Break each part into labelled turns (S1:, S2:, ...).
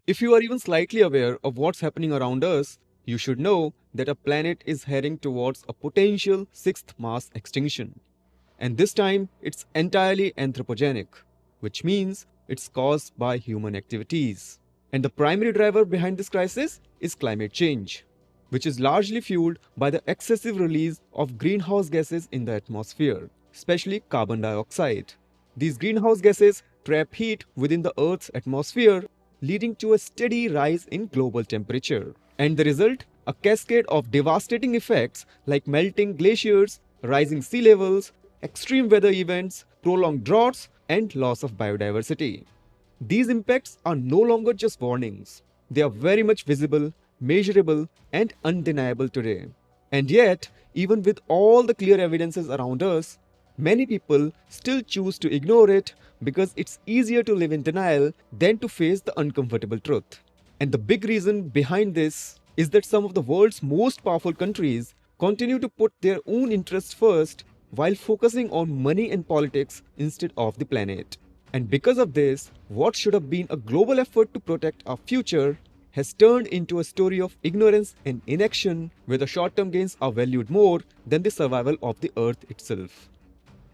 S1: If you are even slightly aware of what's happening around us, you should know that our planet is heading towards a potential sixth mass extinction. And this time, it's entirely anthropogenic, which means it's caused by human activities. And the primary driver behind this crisis is climate change, which is largely fueled by the excessive release of greenhouse gases in the atmosphere, especially carbon dioxide. These greenhouse gases trap heat within the Earth's atmosphere, leading to a steady rise in global temperature. And the result? A cascade of devastating effects like melting glaciers, rising sea levels, extreme weather events, prolonged droughts, and loss of biodiversity. These impacts are no longer just warnings. They are very much visible, measurable, and undeniable today. And yet, even with all the clear evidences around us, many people still choose to ignore it because it's easier to live in denial than to face the uncomfortable truth. And the big reason behind this is that some of the world's most powerful countries continue to put their own interests first while focusing on money and politics instead of the planet. And because of this, what should have been a global effort to protect our future has turned into a story of ignorance and inaction where the short-term gains are valued more than the survival of the Earth itself.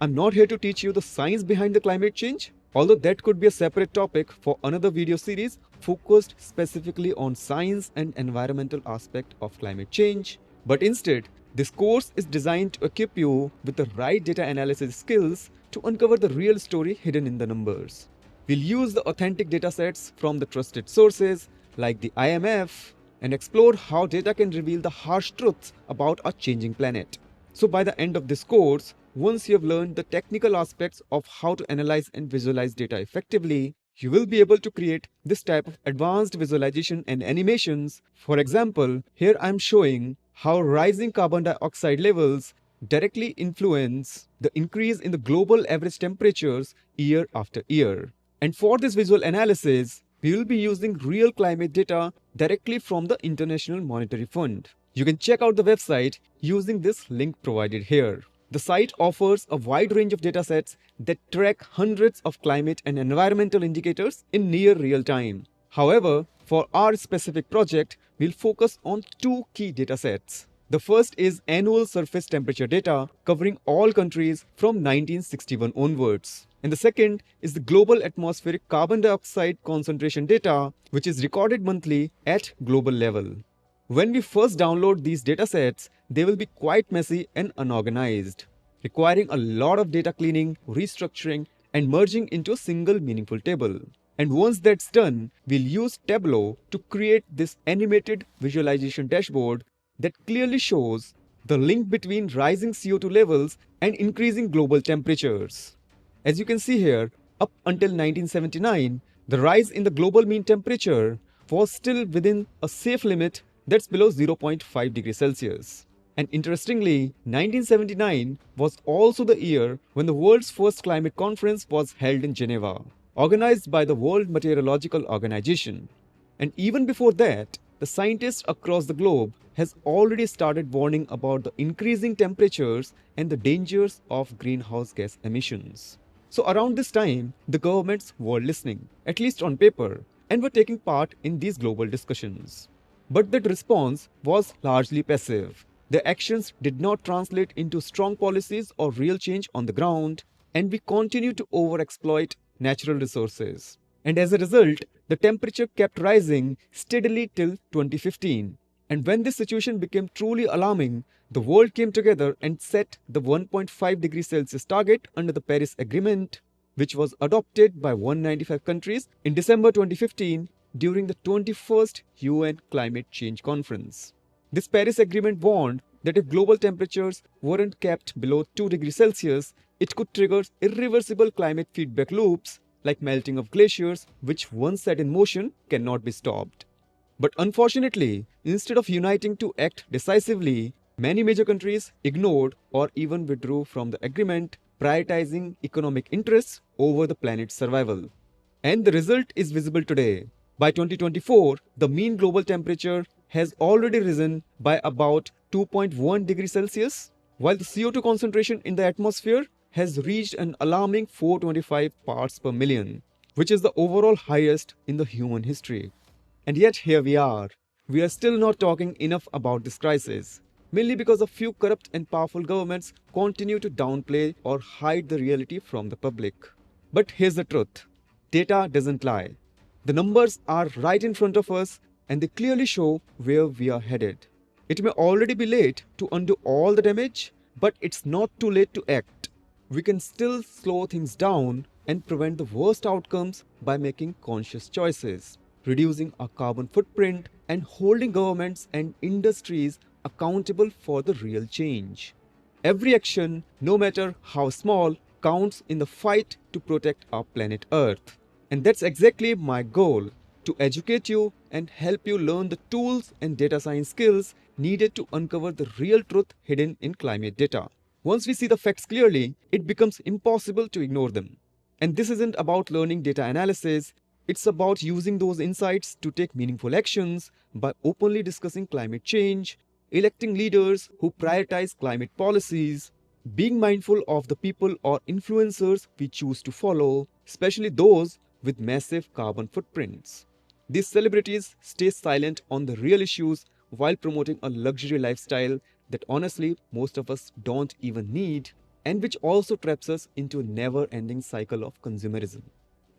S1: I'm not here to teach you the science behind the climate change, although that could be a separate topic for another video series focused specifically on science and environmental aspect of climate change. But instead, this course is designed to equip you with the right data analysis skills to uncover the real story hidden in the numbers. We'll use the authentic datasets from the trusted sources like the IMF and explore how data can reveal the harsh truths about our changing planet. So by the end of this course, once you have learned the technical aspects of how to analyze and visualize data effectively, you will be able to create this type of advanced visualization and animations. For example, here I am showing how rising carbon dioxide levels directly influence the increase in the global average temperatures year after year. And for this visual analysis, we will be using real climate data directly from the International Monetary Fund. You can check out the website using this link provided here. The site offers a wide range of datasets that track hundreds of climate and environmental indicators in near real time. However, for our specific project, we'll focus on two key datasets. The first is annual surface temperature data covering all countries from 1961 onwards. And the second is the global atmospheric carbon dioxide concentration data, which is recorded monthly at global level. When we first download these datasets, they will be quite messy and unorganized, requiring a lot of data cleaning, restructuring, and merging into a single meaningful table. And once that's done, we'll use Tableau to create this animated visualization dashboard that clearly shows the link between rising CO2 levels and increasing global temperatures. As you can see here, up until 1979, the rise in the global mean temperature was still within a safe limit that's below 0.5 degrees Celsius. And interestingly, 1979 was also the year when the world's first climate conference was held in Geneva, organized by the World Meteorological Organization. And even before that, the scientists across the globe has already started warning about the increasing temperatures and the dangers of greenhouse gas emissions. So around this time, the governments were listening, at least on paper, and were taking part in these global discussions. But that response was largely passive. Their actions did not translate into strong policies or real change on the ground, and we continue to overexploit natural resources. And as a result, the temperature kept rising steadily till 2015. And when this situation became truly alarming, the world came together and set the 1.5 degrees Celsius target under the Paris Agreement, which was adopted by 195 countries in December 2015 during the 21st UN Climate Change Conference. This Paris Agreement warned that if global temperatures weren't kept below 2 degrees Celsius, it could trigger irreversible climate feedback loops like melting of glaciers, which once set in motion cannot be stopped. But unfortunately, instead of uniting to act decisively, many major countries ignored or even withdrew from the agreement, prioritizing economic interests over the planet's survival. And the result is visible today. By 2024, the mean global temperature has already risen by about 2.1 degrees Celsius, while the CO2 concentration in the atmosphere has reached an alarming 425 parts per million, which is the overall highest in the human history. And yet here we are. We are still not talking enough about this crisis, mainly because a few corrupt and powerful governments continue to downplay or hide the reality from the public. But here's the truth. Data doesn't lie. The numbers are right in front of us and they clearly show where we are headed. It may already be late to undo all the damage, but it's not too late to act. We can still slow things down and prevent the worst outcomes by making conscious choices, reducing our carbon footprint, and holding governments and industries accountable for the real change. Every action, no matter how small, counts in the fight to protect our planet Earth. And that's exactly my goal, to educate you and help you learn the tools and data science skills needed to uncover the real truth hidden in climate data. Once we see the facts clearly, it becomes impossible to ignore them. And this isn't about learning data analysis, it's about using those insights to take meaningful actions by openly discussing climate change, electing leaders who prioritize climate policies, being mindful of the people or influencers we choose to follow, especially those with massive carbon footprints. These celebrities stay silent on the real issues while promoting a luxury lifestyle that honestly most of us don't even need, and which also traps us into a never ending cycle of consumerism.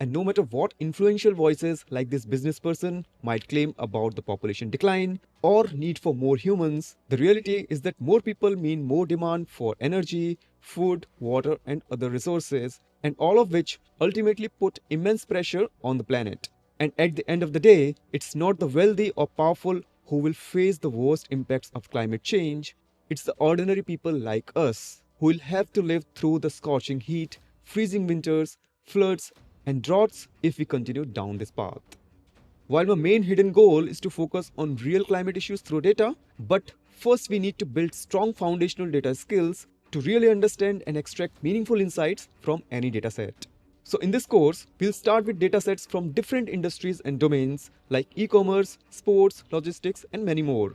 S1: And no matter what influential voices like this business person might claim about the population decline or need for more humans, the reality is that more people mean more demand for energy, food, water, and other resources, and all of which ultimately put immense pressure on the planet. And at the end of the day, it's not the wealthy or powerful who will face the worst impacts of climate change, it's the ordinary people like us who will have to live through the scorching heat, freezing winters, floods, and droughts if we continue down this path. While my main hidden goal is to focus on real climate issues through data, but first we need to build strong foundational data skills to really understand and extract meaningful insights from any dataset. So in this course, we'll start with datasets from different industries and domains like e-commerce, sports, logistics, and many more.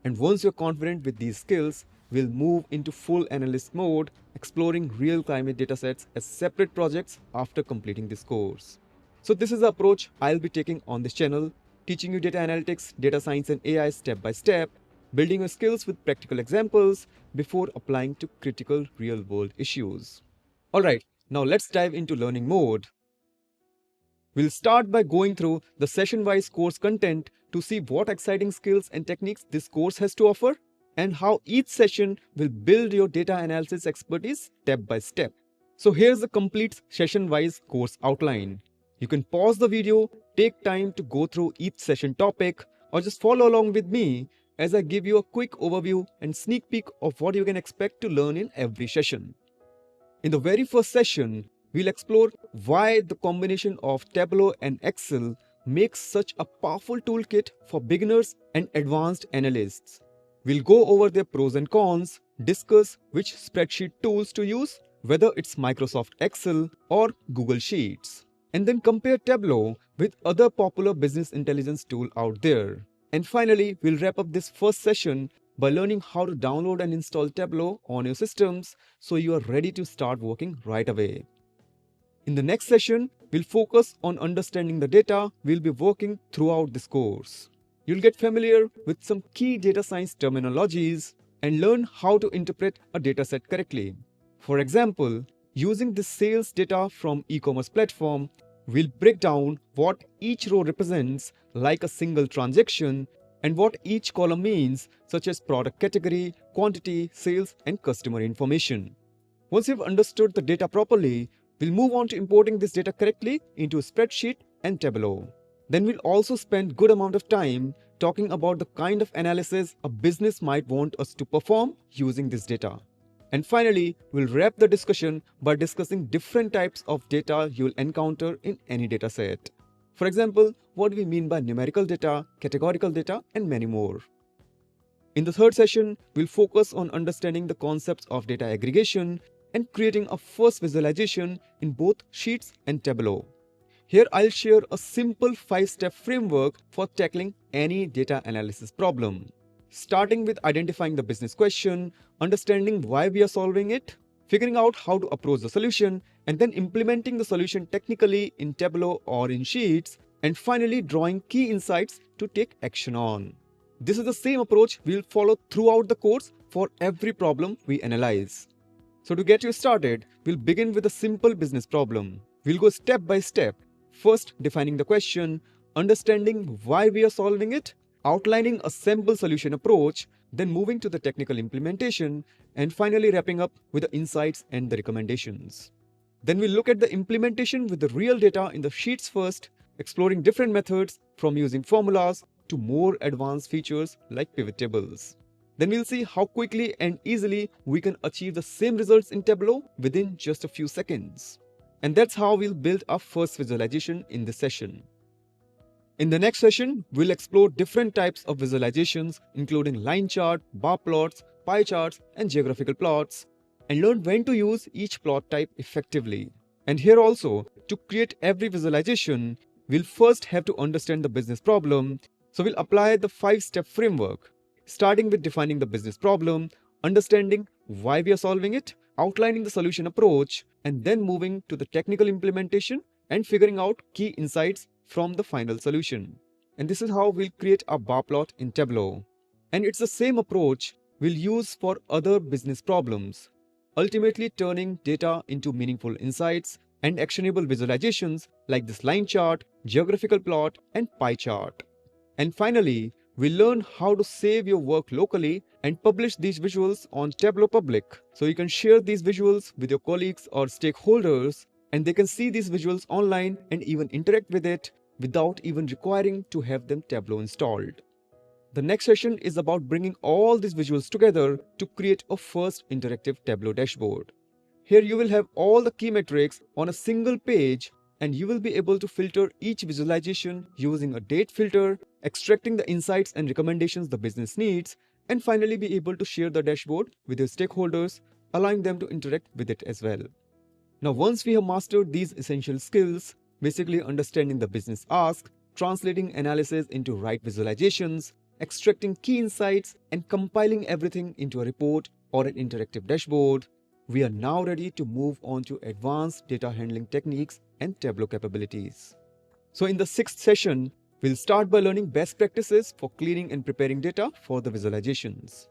S1: And once you're confident with these skills, we'll move into full analyst mode, exploring real climate datasets as separate projects after completing this course. So this is the approach I'll be taking on this channel, teaching you data analytics, data science and AI step by step, building your skills with practical examples before applying to critical real-world issues. Alright, now let's dive into learning mode. We'll start by going through the session-wise course content to see what exciting skills and techniques this course has to offer and how each session will build your data analysis expertise step by step. So here's the complete session-wise course outline. You can pause the video, take time to go through each session topic, or just follow along with me as I give you a quick overview and sneak peek of what you can expect to learn in every session. In the very first session, we'll explore why the combination of Tableau and Excel makes such a powerful toolkit for beginners and advanced analysts. We'll go over their pros and cons, discuss which spreadsheet tools to use, whether it's Microsoft Excel or Google Sheets, and then compare Tableau with other popular business intelligence tools out there. And finally, we'll wrap up this first session by learning how to download and install Tableau on your systems so you are ready to start working right away. In the next session, we'll focus on understanding the data we'll be working throughout this course. You'll get familiar with some key data science terminologies and learn how to interpret a dataset correctly. For example, using the sales data from e-commerce platform, we'll break down what each row represents like a single transaction and what each column means, such as product category, quantity, sales, and customer information. Once you've understood the data properly, we'll move on to importing this data correctly into a spreadsheet and Tableau. Then we'll also spend good amount of time talking about the kind of analysis a business might want us to perform using this data. And finally, we'll wrap the discussion by discussing different types of data you'll encounter in any dataset. For example, what do we mean by numerical data, categorical data, and many more. In the third session, we'll focus on understanding the concepts of data aggregation and creating a first visualization in both Sheets and Tableau. Here I'll share a simple 5-step framework for tackling any data analysis problem. Starting with identifying the business question, understanding why we are solving it, figuring out how to approach the solution, and then implementing the solution technically in Tableau or in Sheets, and finally drawing key insights to take action on. This is the same approach we'll follow throughout the course for every problem we analyze. So to get you started, we'll begin with a simple business problem. We'll go step by step, first defining the question, understanding why we are solving it, outlining a simple solution approach, then moving to the technical implementation, and finally wrapping up with the insights and the recommendations. Then we'll look at the implementation with the real data in the sheets first, exploring different methods from using formulas to more advanced features like pivot tables. Then we'll see how quickly and easily we can achieve the same results in Tableau within just a few seconds. And that's how we'll build our first visualization in this session. In the next session, we'll explore different types of visualizations, including line chart, bar plots, pie charts, and geographical plots, and learn when to use each plot type effectively. And here also, to create every visualization, we'll first have to understand the business problem. So we'll apply the 5-step framework, starting with defining the business problem, understanding why we are solving it, outlining the solution approach, and then moving to the technical implementation and figuring out key insights from the final solution. And this is how we'll create a bar plot in Tableau. And it's the same approach we'll use for other business problems, ultimately turning data into meaningful insights and actionable visualizations like this line chart, geographical plot, and pie chart. And finally, we'll learn how to save your work locally and publish these visuals on Tableau Public, so you can share these visuals with your colleagues or stakeholders, and they can see these visuals online and even interact with it without even requiring to have them Tableau installed. The next session is about bringing all these visuals together to create a first interactive Tableau dashboard. Here you will have all the key metrics on a single page, and you will be able to filter each visualization using a date filter, extracting the insights and recommendations the business needs, and finally be able to share the dashboard with your stakeholders, allowing them to interact with it as well. Now, once we have mastered these essential skills, basically understanding the business ask, translating analysis into right visualizations, extracting key insights, and compiling everything into a report or an interactive dashboard, we are now ready to move on to advanced data handling techniques and Tableau capabilities. So in the 6th session, we'll start by learning best practices for cleaning and preparing data for the visualizations.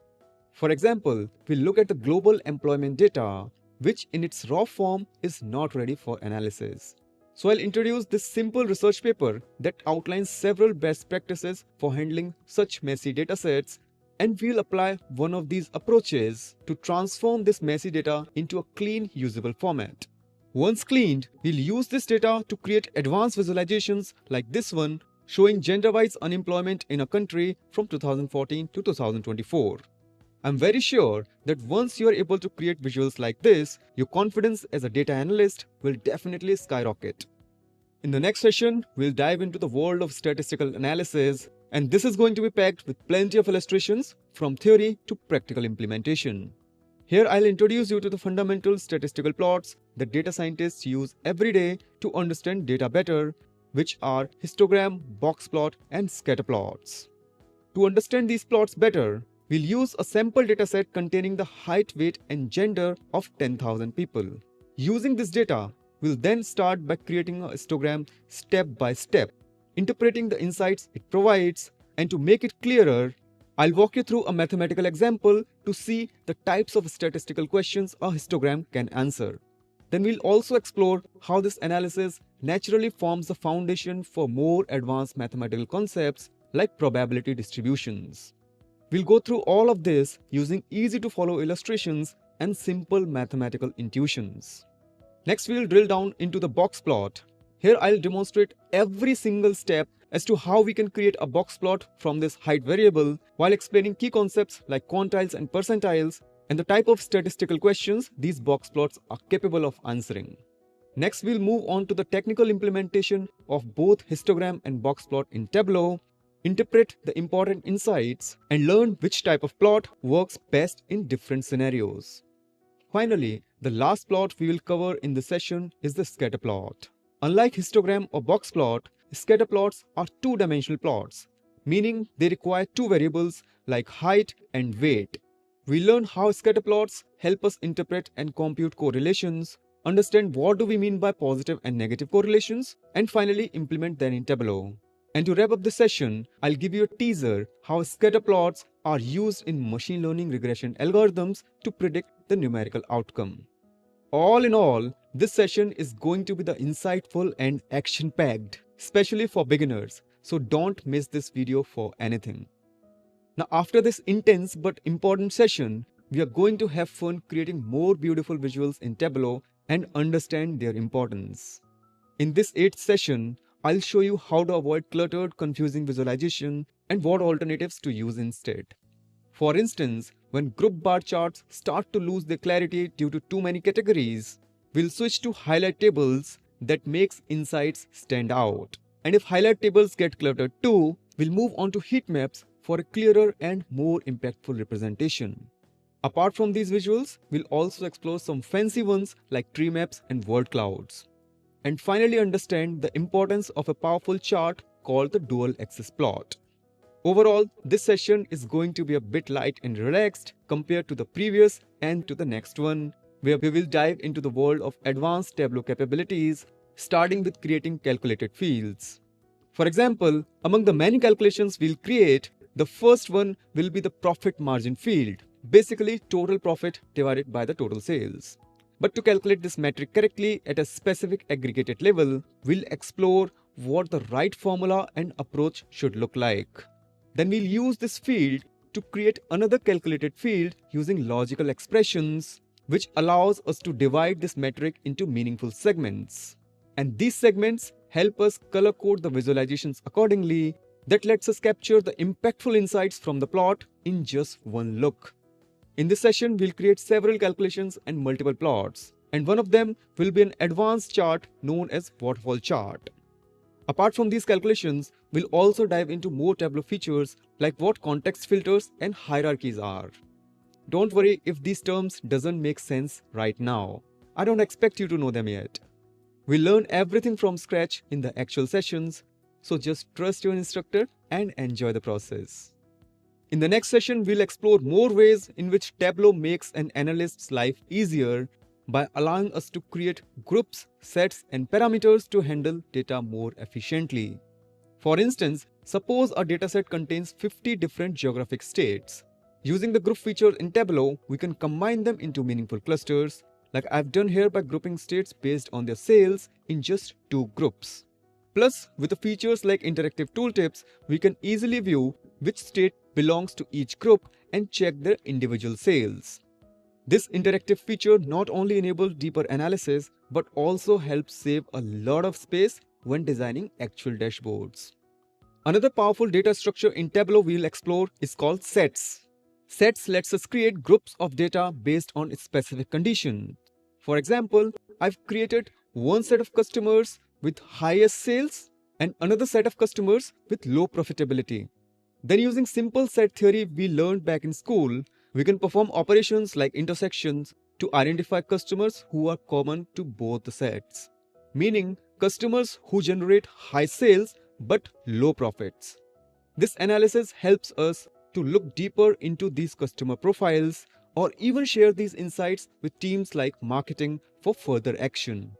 S1: For example, we'll look at the global employment data, which in its raw form is not ready for analysis. So I'll introduce this simple research paper that outlines several best practices for handling such messy datasets, and we'll apply one of these approaches to transform this messy data into a clean, usable format. Once cleaned, we'll use this data to create advanced visualizations like this one, showing gender-wise unemployment in a country from 2014 to 2024. I'm very sure that once you are able to create visuals like this, your confidence as a data analyst will definitely skyrocket. In the next session, we'll dive into the world of statistical analysis, and this is going to be packed with plenty of illustrations from theory to practical implementation. Here I'll introduce you to the fundamental statistical plots that data scientists use every day to understand data better, which are histogram, box plot, and scatter plots. To understand these plots better, we'll use a sample dataset containing the height, weight, and gender of 10,000 people. Using this data, we'll then start by creating a histogram step by step, interpreting the insights it provides, and to make it clearer, I'll walk you through a mathematical example to see the types of statistical questions a histogram can answer. Then we'll also explore how this analysis naturally forms the foundation for more advanced mathematical concepts like probability distributions. We'll go through all of this using easy-to-follow illustrations and simple mathematical intuitions. Next, we'll drill down into the box plot. Here I'll demonstrate every single step as to how we can create a box plot from this height variable while explaining key concepts like quantiles and percentiles and the type of statistical questions these box plots are capable of answering. Next, we'll move on to the technical implementation of both histogram and box plot in Tableau, interpret the important insights, and learn which type of plot works best in different scenarios. Finally, the last plot we will cover in this session is the scatter plot. Unlike histogram or box plot, scatter plots are two-dimensional plots, meaning they require two variables like height and weight. We learn how scatter plots help us interpret and compute correlations, understand what do we mean by positive and negative correlations, and finally implement them in Tableau. And to wrap up this session, I'll give you a teaser how scatter plots are used in machine learning regression algorithms to predict the numerical outcome. All in all, this session is going to be the insightful and action-packed, especially for beginners, so don't miss this video for anything. Now after this intense but important session, we are going to have fun creating more beautiful visuals in Tableau and understand their importance. In this 8th session, I'll show you how to avoid cluttered, confusing visualization and what alternatives to use instead. For instance, when group bar charts start to lose their clarity due to too many categories, we'll switch to highlight tables that makes insights stand out. And if highlight tables get cluttered too, we'll move on to heat maps for a clearer and more impactful representation. Apart from these visuals, we'll also explore some fancy ones like tree maps and word clouds. And finally understand the importance of a powerful chart called the dual axis plot. Overall, this session is going to be a bit light and relaxed compared to the previous and to the next one, where we will dive into the world of advanced Tableau capabilities, starting with creating calculated fields. For example, among the many calculations we'll create, the first one will be the profit margin field, basically total profit divided by the total sales. But to calculate this metric correctly at a specific aggregated level, we'll explore what the right formula and approach should look like. Then we'll use this field to create another calculated field using logical expressions, which allows us to divide this metric into meaningful segments. And these segments help us color code the visualizations accordingly. That lets us capture the impactful insights from the plot in just one look. In this session, we'll create several calculations and multiple plots, and one of them will be an advanced chart known as waterfall chart. Apart from these calculations, we'll also dive into more Tableau features like what context filters and hierarchies are. Don't worry if these terms doesn't make sense right now. I don't expect you to know them yet. We'll learn everything from scratch in the actual sessions, so just trust your instructor and enjoy the process. In the next session, we'll explore more ways in which Tableau makes an analyst's life easier by allowing us to create groups, sets, and parameters to handle data more efficiently. For instance, suppose a dataset contains 50 different geographic states. Using the group feature in Tableau, we can combine them into meaningful clusters, like I've done here by grouping states based on their sales in just 2 groups. Plus, with the features like interactive tooltips, we can easily view which state belongs to each group and check their individual sales. This interactive feature not only enables deeper analysis, but also helps save a lot of space when designing actual dashboards. Another powerful data structure in Tableau we'll explore is called sets. Sets lets us create groups of data based on a specific condition. For example, I've created one set of customers with highest sales and another set of customers with low profitability. Then using simple set theory we learned back in school, we can perform operations like intersections to identify customers who are common to both the sets, meaning customers who generate high sales but low profits. This analysis helps us to look deeper into these customer profiles or even share these insights with teams like marketing for further action.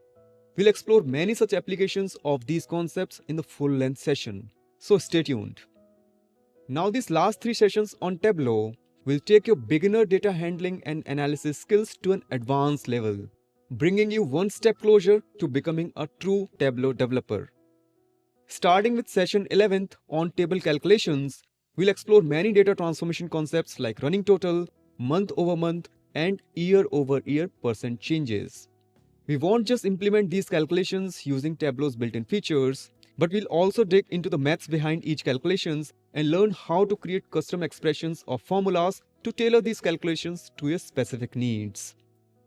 S1: We'll explore many such applications of these concepts in the full-length session, so stay tuned. Now these last 3 sessions on Tableau will take your beginner data handling and analysis skills to an advanced level, bringing you one step closer to becoming a true Tableau developer. Starting with session 11th on table calculations, we'll explore many data transformation concepts like running total, month over month, and year over year % changes. We won't just implement these calculations using Tableau's built-in features, but we'll also dig into the maths behind each calculations and learn how to create custom expressions or formulas to tailor these calculations to your specific needs.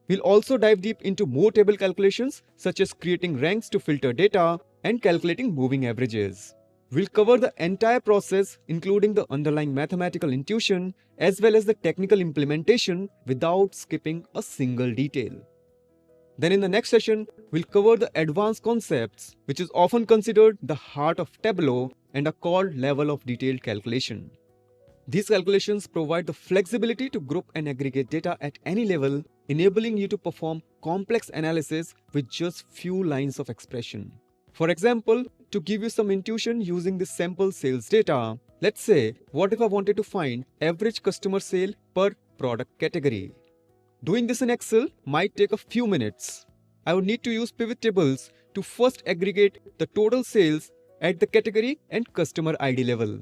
S1: We'll also dive deep into more table calculations such as creating ranks to filter data and calculating moving averages. We'll cover the entire process, including the underlying mathematical intuition as well as the technical implementation without skipping a single detail. Then in the next session, we'll cover the advanced concepts, which is often considered the heart of Tableau and are called level of detailed calculation. These calculations provide the flexibility to group and aggregate data at any level, enabling you to perform complex analysis with just few lines of expression. For example, to give you some intuition using this sample sales data, let's say, what if I wanted to find average customer sale per product category? Doing this in Excel might take a few minutes. I would need to use pivot tables to first aggregate the total sales at the category and customer ID level.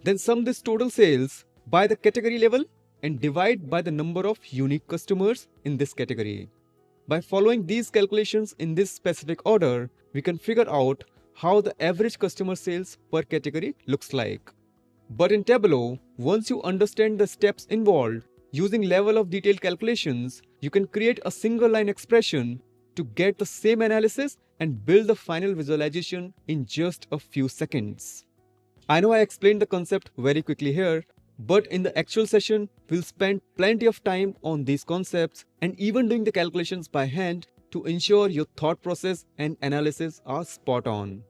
S1: Then sum this total sales by the category level and divide by the number of unique customers in this category. By following these calculations in this specific order, we can figure out how the average customer sales per category looks like. But in Tableau, once you understand the steps involved, using level of detail calculations, you can create a single line expression to get the same analysis and build the final visualization in just a few seconds. I know I explained the concept very quickly here, but in the actual session, we'll spend plenty of time on these concepts and even doing the calculations by hand to ensure your thought process and analysis are spot on.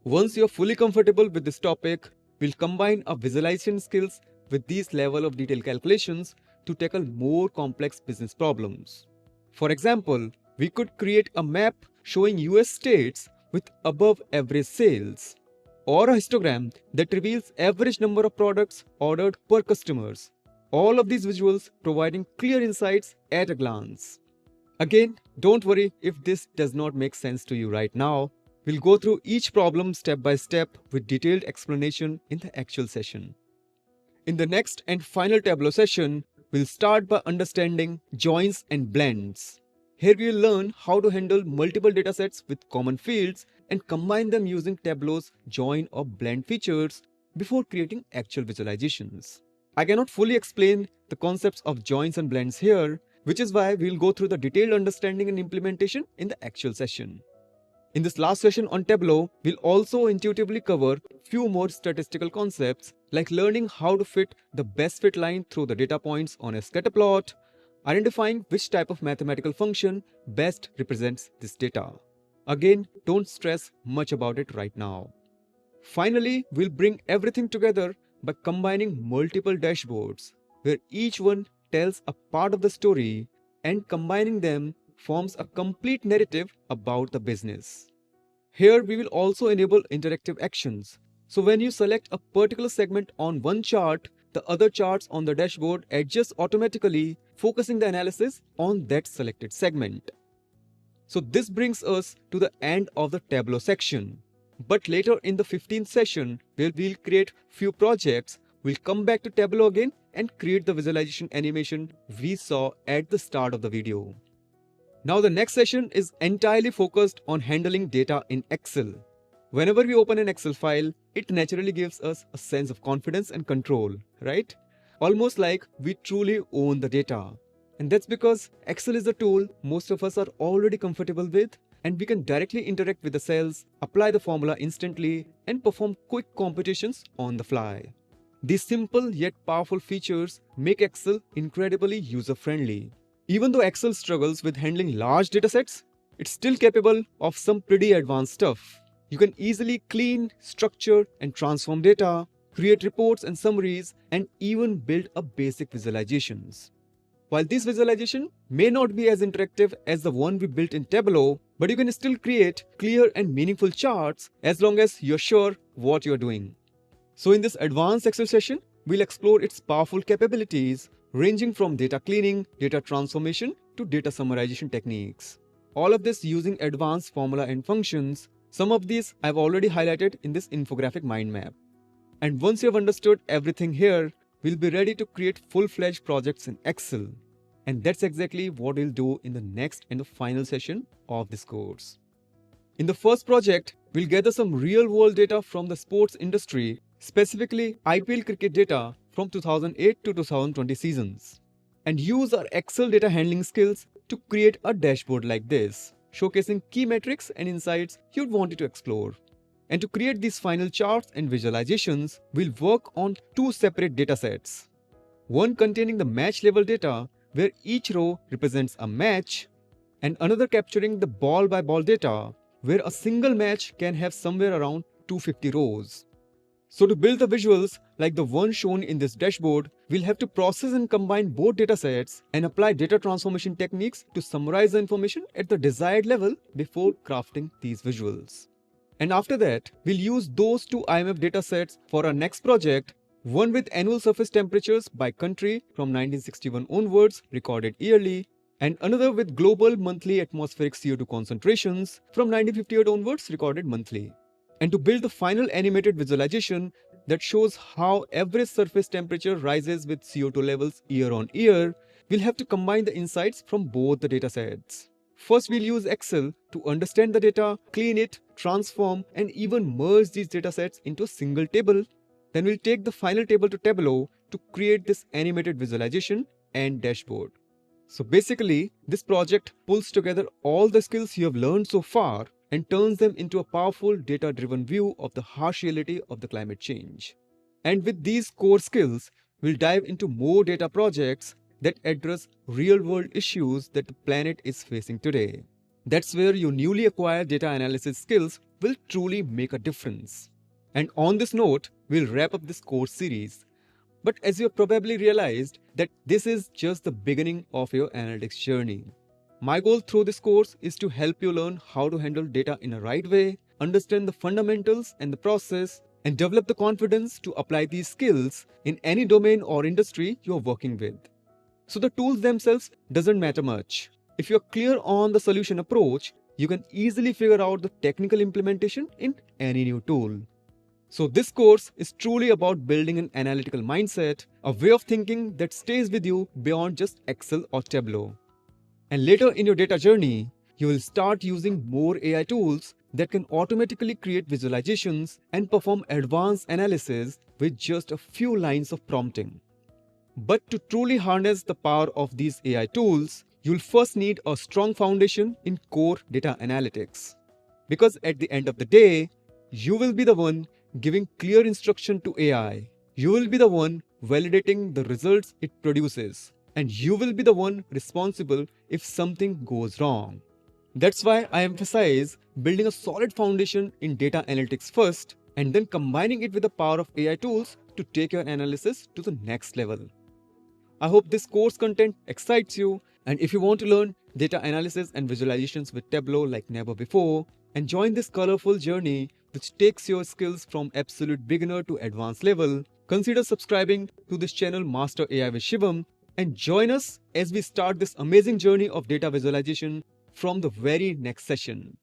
S1: Once you're fully comfortable with this topic, we'll combine our visualization skills with these level of detail calculations to tackle more complex business problems. For example, we could create a map showing US states with above average sales, or a histogram that reveals average number of products ordered per customers. All of these visuals providing clear insights at a glance. Again, don't worry if this does not make sense to you right now. We'll go through each problem step by step with detailed explanation in the actual session. In the next and final Tableau session, we'll start by understanding joins and blends. Here we will learn how to handle multiple datasets with common fields and combine them using Tableau's join or blend features before creating actual visualizations. I cannot fully explain the concepts of joins and blends here, which is why we'll go through the detailed understanding and implementation in the actual session. In this last session on Tableau, we'll also intuitively cover few more statistical concepts like learning how to fit the best fit line through the data points on a scatter plot, identifying which type of mathematical function best represents this data. Again, don't stress much about it right now. Finally, we'll bring everything together by combining multiple dashboards, where each one tells a part of the story and combining them forms a complete narrative about the business. Here we will also enable interactive actions. So when you select a particular segment on one chart, the other charts on the dashboard adjust automatically, focusing the analysis on that selected segment. So this brings us to the end of the Tableau section. But later in the 15th session, where we'll create few projects, we'll come back to Tableau again and create the visualization animation we saw at the start of the video. Now the next session is entirely focused on handling data in Excel. Whenever we open an Excel file, it naturally gives us a sense of confidence and control, right? Almost like we truly own the data. And that's because Excel is a tool most of us are already comfortable with, and we can directly interact with the cells, apply the formula instantly, and perform quick computations on the fly. These simple yet powerful features make Excel incredibly user-friendly. Even though Excel struggles with handling large datasets, it's still capable of some pretty advanced stuff. You can easily clean, structure, and transform data, create reports and summaries, and even build a basic visualizations. While this visualization may not be as interactive as the one we built in Tableau, but you can still create clear and meaningful charts as long as you're sure what you're doing. So in this advanced Excel session, we'll explore its powerful capabilities, ranging from data cleaning, data transformation, to data summarization techniques. All of this using advanced formula and functions. Some of these I've already highlighted in this infographic mind map. And once you've understood everything here, we'll be ready to create full-fledged projects in Excel. And that's exactly what we'll do in the next and the final session of this course. In the first project, we'll gather some real-world data from the sports industry, specifically IPL cricket data from 2008 to 2020 seasons, and use our Excel data handling skills to create a dashboard like this, showcasing key metrics and insights you'd want to explore. And to create these final charts and visualizations, we'll work on two separate datasets. One containing the match level data, where each row represents a match, and another capturing the ball by ball data, where a single match can have somewhere around 250 rows. So to build the visuals like the one shown in this dashboard, we'll have to process and combine both datasets and apply data transformation techniques to summarize the information at the desired level before crafting these visuals. And after that, we'll use those two IMF datasets for our next project, one with annual surface temperatures by country from 1961 onwards recorded yearly, and another with global monthly atmospheric CO2 concentrations from 1958 onwards recorded monthly. And to build the final animated visualization that shows how average surface temperature rises with CO2 levels year on year, we'll have to combine the insights from both the datasets. First, we'll use Excel to understand the data, clean it, transform, and even merge these datasets into a single table. Then we'll take the final table to Tableau to create this animated visualization and dashboard. So basically, this project pulls together all the skills you have learned so far and turns them into a powerful data-driven view of the harsh reality of the climate change. And with these core skills, we'll dive into more data projects that address real-world issues that the planet is facing today. That's where your newly acquired data analysis skills will truly make a difference. And on this note, we'll wrap up this course series. But as you have probably realized that this is just the beginning of your analytics journey. My goal through this course is to help you learn how to handle data in a right way, understand the fundamentals and the process, and develop the confidence to apply these skills in any domain or industry you're working with. So the tools themselves doesn't matter much. If you're clear on the solution approach, you can easily figure out the technical implementation in any new tool. So this course is truly about building an analytical mindset, a way of thinking that stays with you beyond just Excel or Tableau. And later in your data journey, you will start using more AI tools that can automatically create visualizations and perform advanced analysis with just a few lines of prompting. But to truly harness the power of these AI tools, you'll first need a strong foundation in core data analytics. Because at the end of the day, you will be the one giving clear instruction to AI. You will be the one validating the results it produces. And you will be the one responsible if something goes wrong. That's why I emphasize building a solid foundation in data analytics first and then combining it with the power of AI tools to take your analysis to the next level. I hope this course content excites you, and if you want to learn data analysis and visualizations with Tableau like never before, and join this colorful journey which takes your skills from absolute beginner to advanced level, consider subscribing to this channel Master AI with Shivam and join us as we start this amazing journey of data visualization from the very next session.